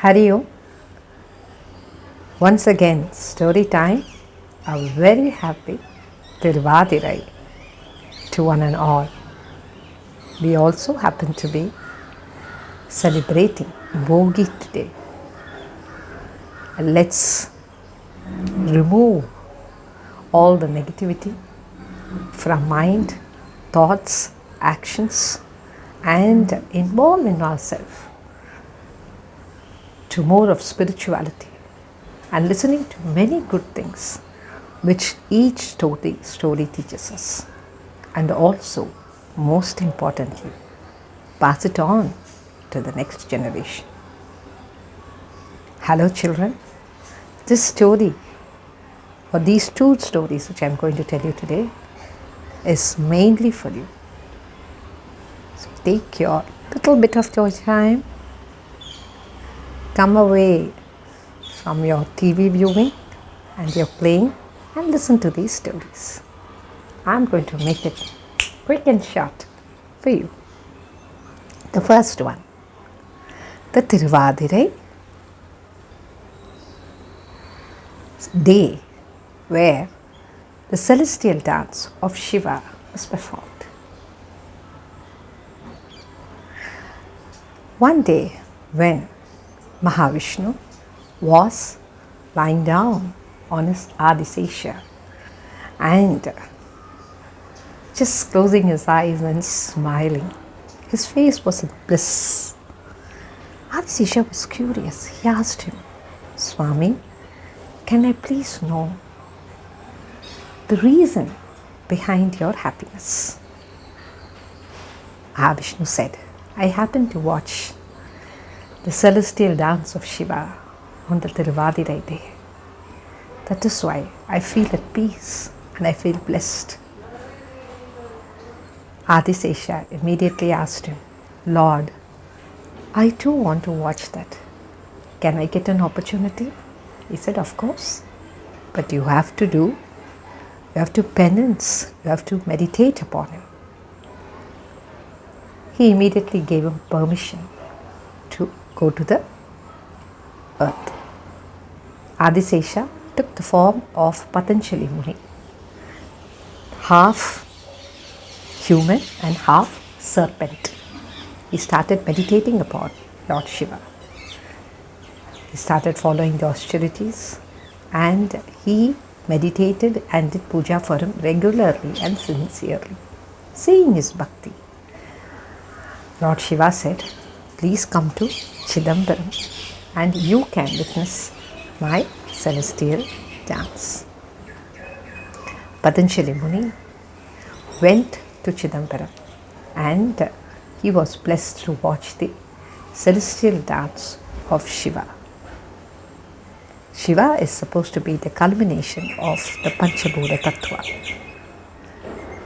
Hari Om. Once again, story time. A very happy Thiruvadhirai to one and all. We also happen to be celebrating Bogi today. Let's remove all the negativity from mind, thoughts, actions, and involve in ourselves to more of spirituality and listening to many good things which each story teaches us, and also most importantly pass it on to the next generation. Hello children, this story or these two stories which I am going to tell you today is mainly for you. So take your little bit of your time, come away from your TV viewing and your playing and listen to these stories. I'm going to make it quick and short for you. The first one, the Thiruvadhirai day where the celestial dance of Shiva was performed. One day when Mahavishnu was lying down on his Adisesha and just closing his eyes and smiling. His face was in bliss. Adisesha was curious. He asked him, Swami, can I please know the reason behind your happiness? Mahavishnu said, I happened to watch the celestial dance of Shiva on the Thiruvadhirai day. That is why I feel at peace and I feel blessed. Adisesha immediately asked him, Lord, I too want to watch that. Can I get an opportunity? He said, of course. But you have to penance, you have to meditate upon him. He immediately gave him permission to go to the earth. Adisesha took the form of Patanjali Muni, half human and half serpent. He started meditating upon Lord Shiva. He started following the austerities and he meditated and did puja for him regularly and sincerely, seeing his bhakti. Lord Shiva said, please come to Chidambaram and you can witness my celestial dance. Patanjali Muni went to Chidambaram and he was blessed to watch the celestial dance of Shiva. Shiva is supposed to be the culmination of the Panchabhuta Tattva.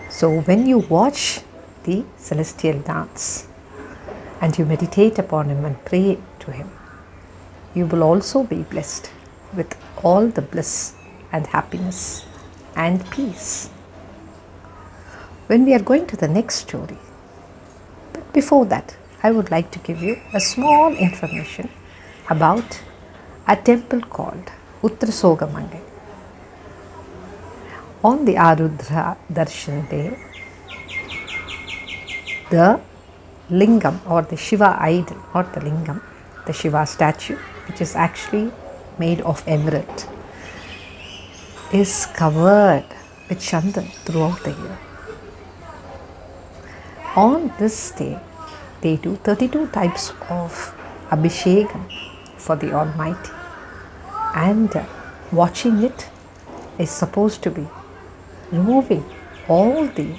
So when you watch the celestial dance and you meditate upon him and pray to him, you will also be blessed with all the bliss and happiness and peace. When we are going to the next story, but before that, I would like to give you a small information about a temple called Uttrasogamangai. On the Arudra Darshan day, the lingam or the Shiva idol, not the lingam, the Shiva statue, which is actually made of emerald, is covered with chandan throughout the year. On this day, they do 32 types of abhishekam for the Almighty, and watching it is supposed to be removing all the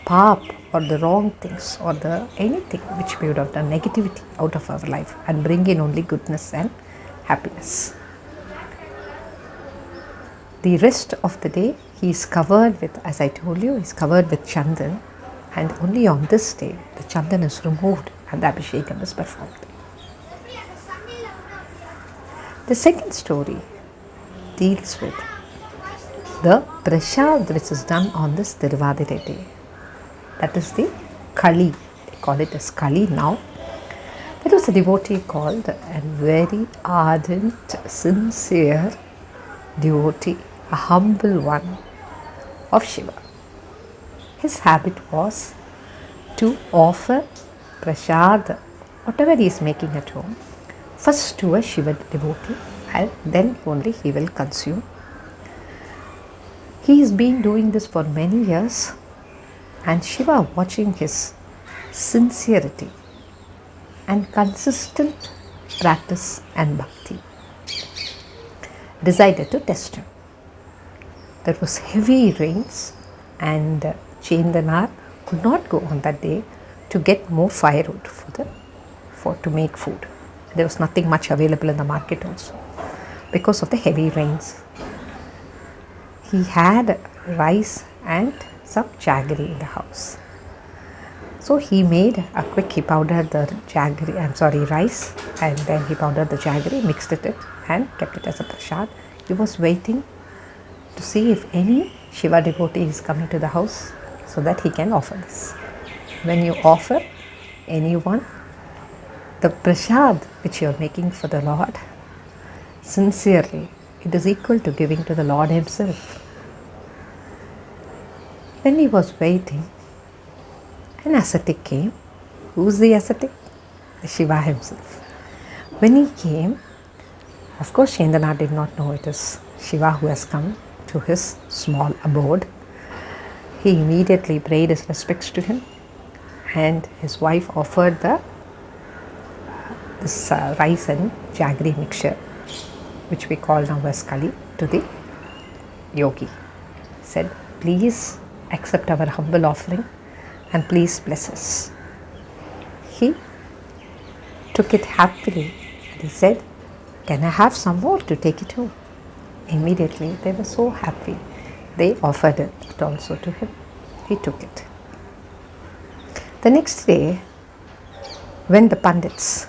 pap or the wrong things or the anything which we would have done negativity out of our life and bring in only goodness and happiness. The rest of the day he is covered with, as I told you, he is covered with chandan, and only on this day the chandan is removed and the abhishekam is performed. The second story deals with the prasad which is done on this Thiruvadhirai day. That is the Kali. They call it as Kali now. That was was a devotee called, a very ardent, sincere devotee, a humble one of Shiva. His habit was to offer prasad, whatever he is making at home, first to a Shiva devotee and then only he will consume. He has been doing this for many years, and Shiva, watching his sincerity and consistent practice and bhakti, decided to test him. There was heavy rains and Chendanar could not go on that day to get more firewood to make food. There was nothing much available in the market also because of the heavy rains. He had rice and some jaggery in the house. So he made a quick, he powdered the rice, and then he powdered the jaggery, mixed it and kept it as a prasad. He was waiting to see if any Shiva devotee is coming to the house so that he can offer this. When you offer anyone the prasad which you are making for the Lord, sincerely, it is equal to giving to the Lord Himself. When he was waiting, an ascetic came. Who's the ascetic? The Shiva himself. When he came, of course Chendana did not know it is Shiva who has come to his small abode. He immediately paid his respects to him, and his wife offered this rice and jaggery mixture, which we call now as kali, to the yogi. He said, please accept our humble offering and please bless us. He took it happily and he said, can I have some more to take it home? Immediately they were so happy. They offered it also to him. He took it. The next day, when the pandits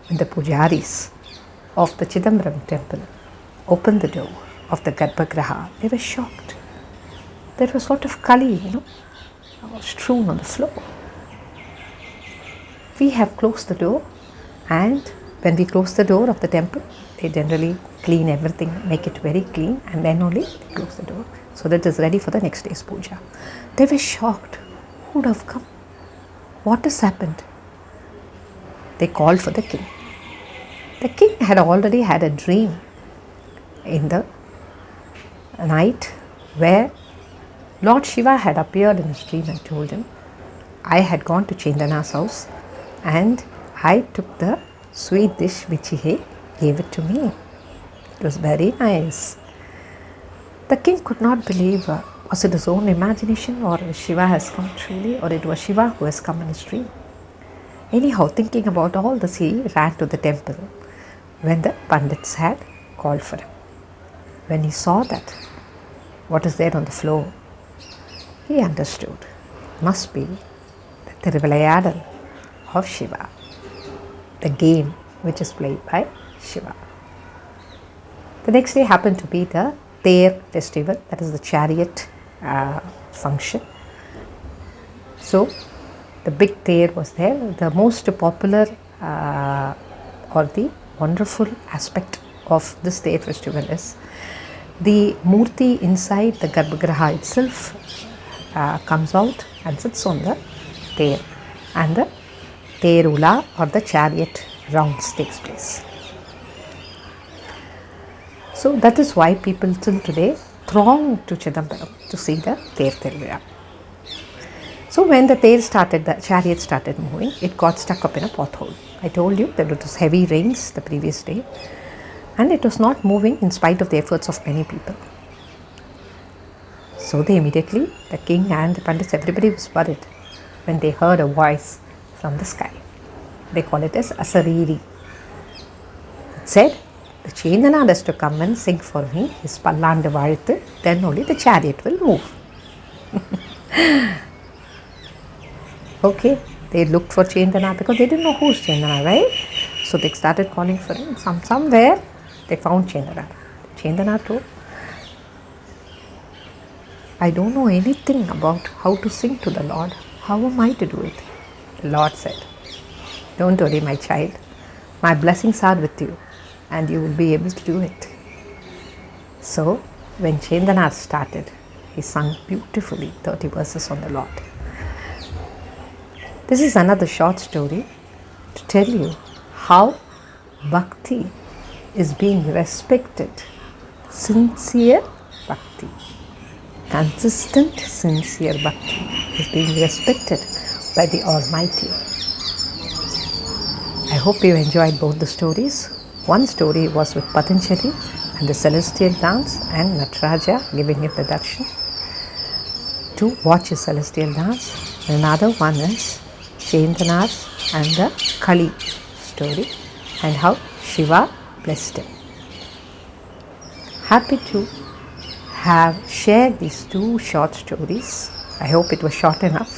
and the pujaris of the Chidambaram temple opened the door of the Garbhagriha, they were shocked. There was a lot of kali, strewn on the floor. We have closed the door, and when we close the door of the temple, they generally clean everything, make it very clean, and then only they close the door so that it is ready for the next day's puja. They were shocked. Who would have come? What has happened? They called for the king. The king had already had a dream in the night where Lord Shiva had appeared in his dream and told him, I had gone to Chendana's house and I took the sweet dish which he gave it to me. It was very nice. The king could not believe, was it his own imagination, or Shiva has come truly, or it was Shiva who has come in his dream. Anyhow, thinking about all this, he ran to the temple when the pandits had called for him. When he saw that, what is there on the floor, he understood, must be the Thiruvilayadal of Shiva, the game which is played by Shiva. The next day happened to be the Ther festival, that is the chariot function. So the big Ther was there. The most popular or the wonderful aspect of this Ther festival is the Murti inside the Garbhagriha itself comes out and sits on the Ther, and the Therula or the chariot rounds takes place. So that is why people till today throng to Chidambaram to see the Ther Thiruvira. So when the chariot started moving, it got stuck up in a pothole. I told you that it was heavy rains the previous day, and it was not moving in spite of the efforts of many people. So they immediately, the king and the pandits, everybody was worried when they heard a voice from the sky. They call it as Asariri. It said, the Chendana has to come and sing for me his Pallandu Vazhuthu, then only the chariot will move. Okay, they looked for Chendana because they didn't know who's Chendana, right? So they started calling for him. Somewhere they found Chendana. Chendana told, I don't know anything about how to sing to the Lord. How am I to do it? The Lord said, don't worry, my child. My blessings are with you and you will be able to do it. So when Chendanath started, he sung beautifully 30 verses on the Lord. This is another short story to tell you how bhakti is being respected. Sincere bhakti, consistent, sincere bhakti is being respected by the Almighty. I hope you enjoyed both the stories. One story was with Patanjali and the celestial dance and Nataraja giving him the darshan to watch a celestial dance. Another one is Chendanath and the Kali story and how Shiva blessed him. Happy to have shared these two short stories. I hope it was short enough,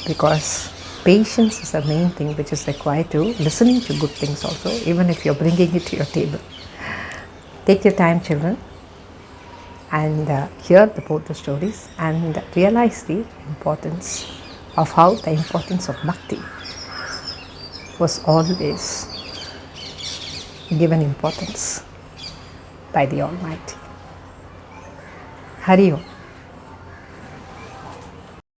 because patience is the main thing which is required to listening to good things also, even if you're bringing it to your table. Take your time, children, and hear both the stories and realize the importance of how the importance of bhakti was always given importance by the Almighty. Hari Om.